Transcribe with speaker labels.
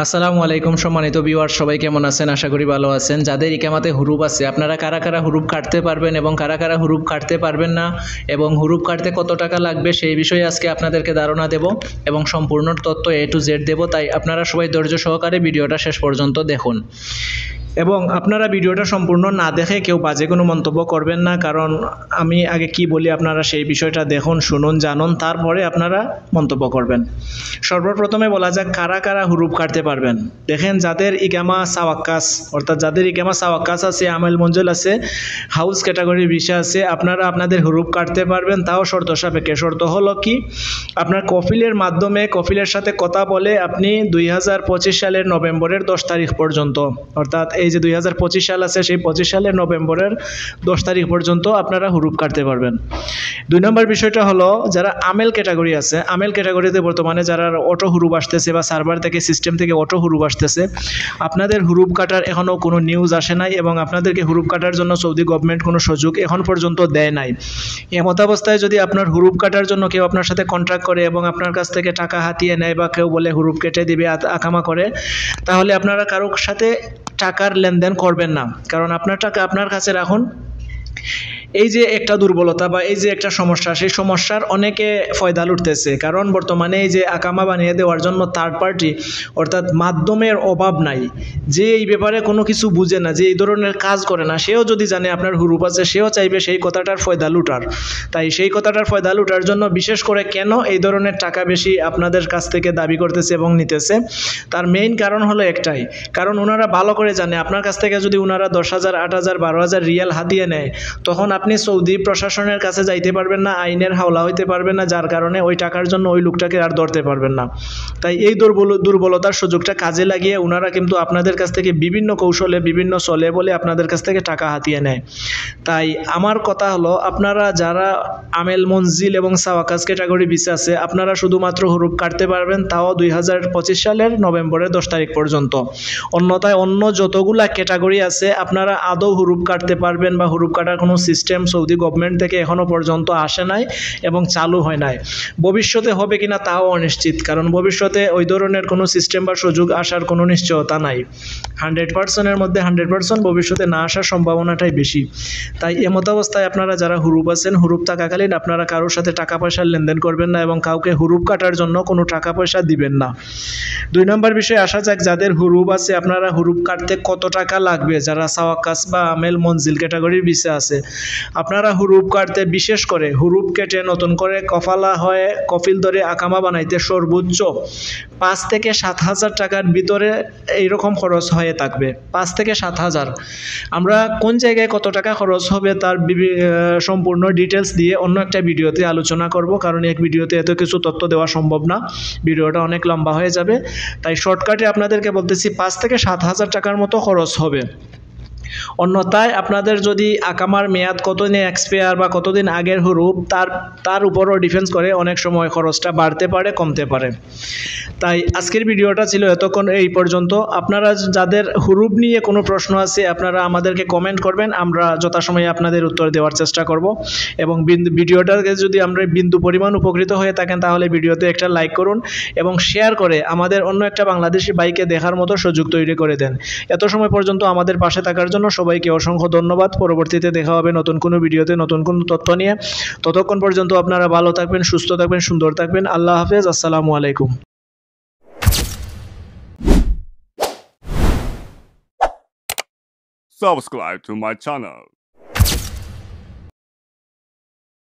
Speaker 1: আসসালামু আলাইকুম সম্মানিত ভিউয়ার, সবাই কেমন আছেন? আশা করি ভালো আছেন। যাদের ইকামাতে হুরুপ আছে, আপনারা কারা কারা হুরুপ কাটতে পারবেন এবং কারা কারা হুরুপ কাটতে পারবেন না এবং হুরুপ কাটতে কত টাকা লাগবে সেই বিষয়ে আজকে আপনাদেরকে ধারণা দেব এবং সম্পূর্ণ তথ্য A to Z দেব। তাই আপনারা সবাই ধৈর্য সহকারে ভিডিওটা শেষ পর্যন্ত দেখুন এবং আপনারা ভিডিওটা সম্পূর্ণ না দেখে কেউ বাজে কোনো মন্তব্য করবেন না, কারণ আমি আগে কি বলি আপনারা সেই বিষয়টা দেখুন, শুনুন, জানুন, তারপরে আপনারা মন্তব্য করবেন। সর্বপ্রথমে বলা যাক কারা কারা হুরুপ কাটতে পারবেন। দেখেন, যাদের ইকামা সাওয়াক্কাস অর্থাৎ যাদের ইকামা সাওয়াক্কাস আছে, আমেল মঞ্জুল আছে, হাউস ক্যাটাগরির ভিসা আছে, আপনারা আপনাদের হুরুপ কাটতে পারবেন, তাও শর্ত সাপেক্ষে। শর্ত হলো কি, আপনার কফিলের মাধ্যমে কফিলের সাথে কথা বলে আপনি 2025 সালের নভেম্বরের 10 তারিখ পর্যন্ত, অর্থাৎ এই যে 2025 সাল আছে সেই 25 সালের নভেম্বরের 10 তারিখ পর্যন্ত আপনারা হুরুপ কাটতে পারবেন। 2 নম্বর বিষয়টা হলো, যারা আমেল ক্যাটাগরি আছে, আমেল ক্যাটাগরিতে বর্তমানে যারা অটো হুরুপ আসতেছে বা সার্ভার থেকে সিস্টেম থেকে অটো হুরুপ আসতেছে, আপনাদের হুরুপ কাটার এখনও কোনো নিউজ আসে নাই এবং আপনাদেরকে হুরুপ কাটার জন্য সৌদি গভর্নমেন্ট কোনো সুযোগ এখন পর্যন্ত দেয় নাই। এমত অবস্থায় যদি আপনার হুরুপ কাটার জন্য কেউ আপনার সাথে কন্ট্রাক্ট করে এবং আপনার কাছ থেকে টাকা হাতিয়ে নেয় বা কেউ বলে হুরুপ কেটে দিবে আকামা করে, তাহলে আপনারা কারোর সাথে টাকার লেনদেন করবেন না, কারণ আপনার টাকা আপনার কাছে রাখুন। এই যে একটা দুর্বলতা বা এই যে একটা সমস্যা, সেই সমস্যার অনেকে ফয়দা লুটতেছে, কারণ বর্তমানে এই যে আকামা বানিয়ে দেওয়ার জন্য থার্ড পার্টি অর্থাৎ মাধ্যমের অভাব নাই। যে এই ব্যাপারে কোনো কিছু বুঝে না, যে এই ধরনের কাজ করে না, সেও যদি জানে আপনার হুরুপ আছে, সেও চাইবে সেই কথাটার ফয়দা লুটার। তাই সেই কথাটার ফয়দা লুটার জন্য বিশেষ করে কেন এই ধরনের টাকা বেশি আপনাদের কাছ থেকে দাবি করতেছে এবং নিতেছে, তার মেইন কারণ হলো একটাই, কারণ ওনারা ভালো করে জানে আপনার কাছ থেকে যদি ওনারা 10,000, 8,000, 12,000 রিয়াল হাতিয়ে নেয়, তখন আপনি সৌদি প্রশাসনের কাছে যাইতে পারবেন না, আইনের হাওলা হইতে পারবেন না, যার কারণে ওই টাকার জন্য ওই লোকটাকে আর ধরতে পারবেন না। তাই এই দুর্বলতার সুযোগটা কাজে লাগিয়ে ওনারা কিন্তু আপনাদের কাছ থেকে বিভিন্ন কৌশলে, বিভিন্ন চলে বলে আপনাদের কাছ থেকে টাকা হাতিয়ে নেয়। তাই আমার কথা হলো, আপনারা যারা আমেল মঞ্জিল এবং সাওয়াকাস ক্যাটাগরি ভিসা আছে, আপনারা শুধুমাত্র হুরুপ কাটতে পারবেন, তাও 2025 সালের নভেম্বরের 10 তারিখ পর্যন্ত। অন্যথায় অন্য যতগুলা ক্যাটাগরি আছে আপনারা আদৌ হুরুপ কাটতে পারবেন বা হুরুপ কাটার কোনো সিস্টেম সৌদি গভর্নমেন্ট থেকে এখনও পর্যন্ত আসে নাই এবং চালু হয় নাই। ভবিষ্যতে হবে কিনা তাও অনিশ্চিত, কারণ ভবিষ্যতে ওই ধরনের কোনো সিস্টেম বা সুযোগ আসার কোনো নিশ্চয়তা নাই। 100%-এর মধ্যে 100% ভবিষ্যতে না আসার সম্ভাবনাটাই বেশি। তাই এমত অবস্থায় আপনারা যারা হুরুপ আছেন, হুরুপ থাকাকালীন আপনারা কারোর সাথে টাকা পয়সার লেনদেন করবেন না এবং কাউকে হুরুপ কাটার জন্য কোনো টাকা পয়সা দিবেন না। 2 নম্বর বিষয়ে আসা যাক, যাদের হুরুপ আছে, আপনারা হুরুপ কাটতে কত টাকা লাগবে, যারা সাওয়াকাস বা আমেল মঞ্জিল ক্যাটাগরির ভিসা আছে, আপনারা হুরুপ কাটতে, বিশেষ করে হুরুপ কেটে নতুন করে কফালা হয়ে কফিল ধরে আকামা বানাইতে সর্বোচ্চ 5 থেকে 7,000 টাকার ভিতরে এইরকম খরচ হয়ে থাকবে। 5 থেকে 7,000। আমরা কোন জায়গায় কত টাকা খরচ হবে তার সম্পূর্ণ ডিটেলস দিয়ে অন্য একটা ভিডিওতে আলোচনা করব, কারণ এক ভিডিওতে এত কিছু তথ্য দেওয়া সম্ভব না, ভিডিওটা অনেক লম্বা হয়ে যাবে। তাই শর্টকাটে আপনাদেরকে বলতেছি 5 থেকে 7,000 টাকার মতো খরচ হবে। অন্যথায় আপনাদের যদি আকামার মেয়াদ কতদিন এক্সপায়ার বা কতদিন আগের হুরুপ, তার উপরও ডিফেন্স করে, অনেক সময় খরচটা বাড়তে পারে, কমতে পারে। তাই আজকের ভিডিওটা ছিল এতক্ষণ এই পর্যন্ত। আপনারা যাদের হুরুপ নিয়ে কোনো প্রশ্ন আছে, আপনারা আমাদেরকে কমেন্ট করবেন, আমরা যথাসময়ে আপনাদের উত্তর দেওয়ার চেষ্টা করব। এবং ভিডিওটাকে যদি আমরা বিন্দু পরিমাণ উপকৃত হয়ে থাকেন, তাহলে ভিডিওতে একটা লাইক করুন এবং শেয়ার করে আমাদের অন্য একটা বাংলাদেশি বাইকে দেখার মতো সুযোগ তৈরি করে দেন। এত সময় পর্যন্ত আমাদের পাশে থাকার জন্য সবাইকে অসংখ্য ধন্যবাদ। পরবর্তীতে দেখা হবে নতুন কোনো ভিডিওতে, নতুন কোনো তথ্য নিয়ে। ততক্ষণ পর্যন্ত আপনারা ভালো থাকবেন, সুস্থ থাকবেন, সুন্দর থাকবেন। আল্লাহ হাফেজ। আসসালামু আলাইকুম।
Speaker 2: Subscribe to my channel.